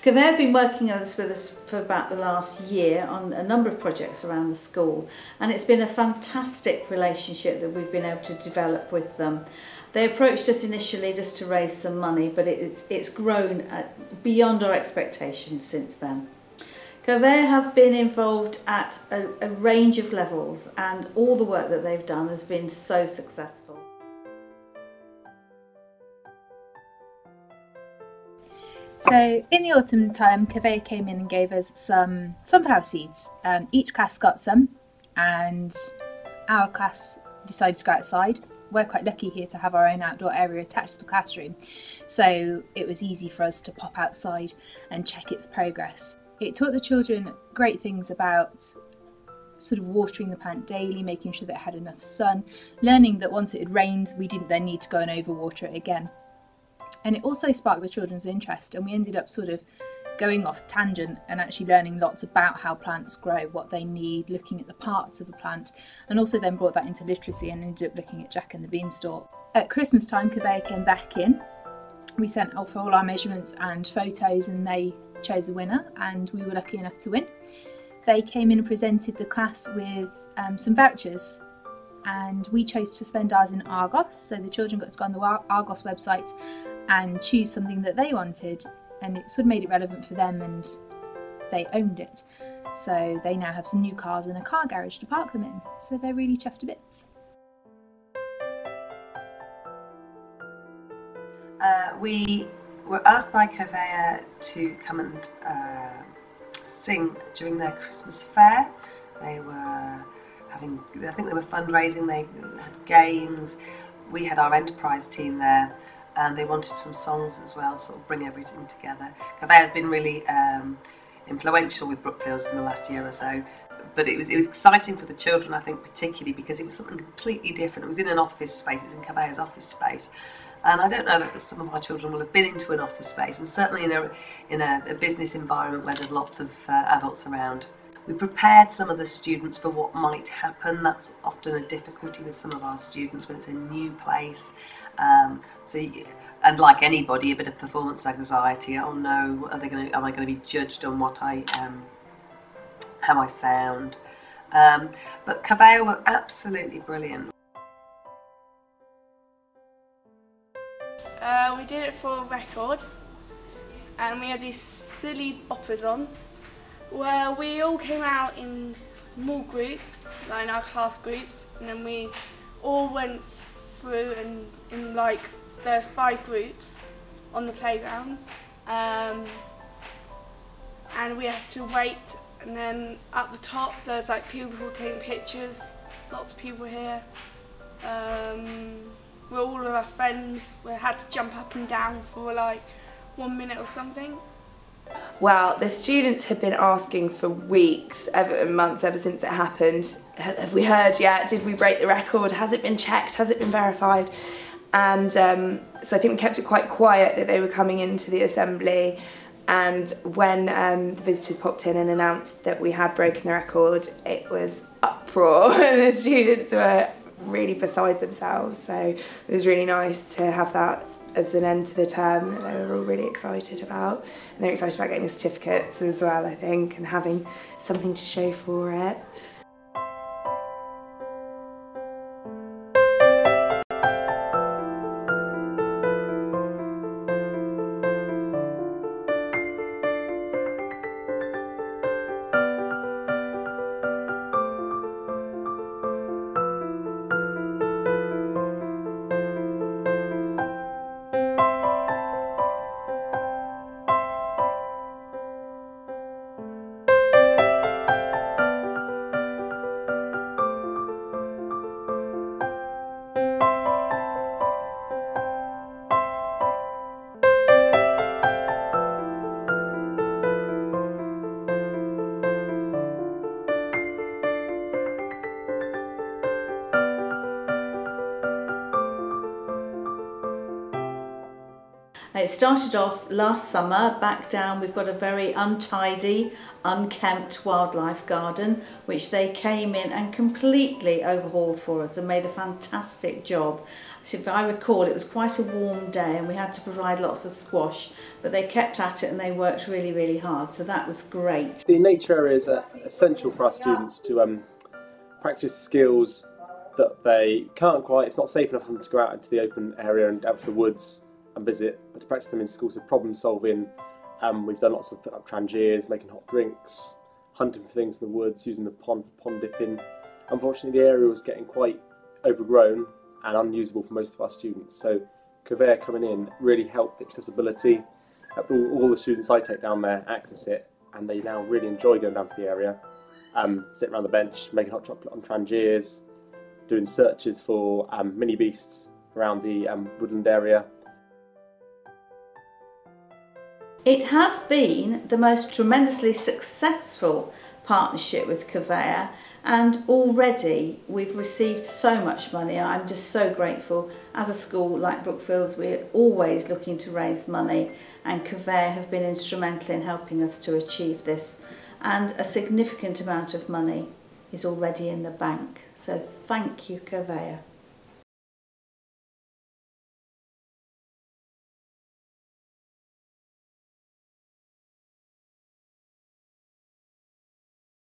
Cave have been working with us for about the last year on a number of projects around the school, and it's been a fantastic relationship that we've been able to develop with them. They approached us initially just to raise some money, but it's grown beyond our expectations since then. Cave have been involved at a range of levels, and all the work that they've done has been so successful. So in the autumn time, Cave came in and gave us some sunflower seeds. Each class got some, and our class decided to go outside. We're quite lucky here to have our own outdoor area attached to the classroom, so it was easy for us to pop outside and check its progress. It taught the children great things about sort of watering the plant daily, making sure that it had enough sun, learning that once it had rained we didn't then need to go and overwater it again. And it also sparked the children's interest, and we ended up sort of going off tangent and actually learning lots about how plants grow, what they need, looking at the parts of a plant, and also then brought that into literacy and ended up looking at Jack and the Beanstalk. At Christmas time, Cave came back in. We sent off all our measurements and photos, and they chose a winner, and we were lucky enough to win. They came in and presented the class with some vouchers, and we chose to spend ours in Argos, so the children got to go on the Argos website and choose something that they wanted, and it sort of made it relevant for them, and they owned it. So they now have some new cars and a car garage to park them in, so they're really chuffed to bits. We were asked by Cave to come and sing during their Christmas fair. They were having, I think they were fundraising, they had games. We had our enterprise team there, and they wanted some songs as well, sort of bring everything together. Cave has been really influential with Brookfields in the last year or so, but it was exciting for the children, I think, particularly because it was something completely different. It was in an office space, it was in Cave's office space, and I don't know that some of our children will have been into an office space, and certainly in a business environment where there's lots of adults around. We prepared some of the students for what might happen. That's often a difficulty with some of our students when it's a new place. And like anybody, a bit of performance anxiety. Oh no, am I going to be judged on what how I sound? But Cave were absolutely brilliant. We did it for a record, and we had these silly boppers on, where we all came out in small groups, like in our class groups, and then we all went through, and in like there's 5 groups on the playground, and we had to wait, and then at the top there's like people taking pictures, lots of people here. We're all of our friends. We had to jump up and down for like 1 minute or something. Well, the students have been asking for weeks, months, ever since it happened. Have we heard yet? Did we break the record? Has it been checked? Has it been verified? And so I think we kept it quite quiet that they were coming into the assembly. And when the visitors popped in and announced that we had broken the record, it was uproar. The students were really beside themselves. So it was really nice to have that as an end to the term that they were all really excited about. And they're excited about getting the certificates as well, I think, and having something to show for it. It started off last summer. Back down we've got a very untidy, unkempt wildlife garden, which they came in and completely overhauled for us and made a fantastic job. So if I recall, it was quite a warm day and we had to provide lots of squash, but they kept at it and they worked really, really hard, so that was great. The nature areas are essential for our students to practice skills that they can't quite, it's not safe enough for them to go out into the open area and out to the woods and visit, but to practice them in school. So problem solving, we've done lots of putting up trangiers, making hot drinks, hunting for things in the woods, using the pond for pond dipping. Unfortunately the area was getting quite overgrown and unusable for most of our students, so Curveyor coming in really helped the accessibility, helped all the students I take down there access it, and they now really enjoy going down to the area, sitting around the bench, making hot chocolate on trangiers, doing searches for mini beasts around the woodland area. It has been the most tremendously successful partnership with Curveyor, and already we've received so much money. I'm just so grateful. As a school like Brookfields, we're always looking to raise money, and Curveyor have been instrumental in helping us to achieve this, and a significant amount of money is already in the bank. So thank you, Curveyor.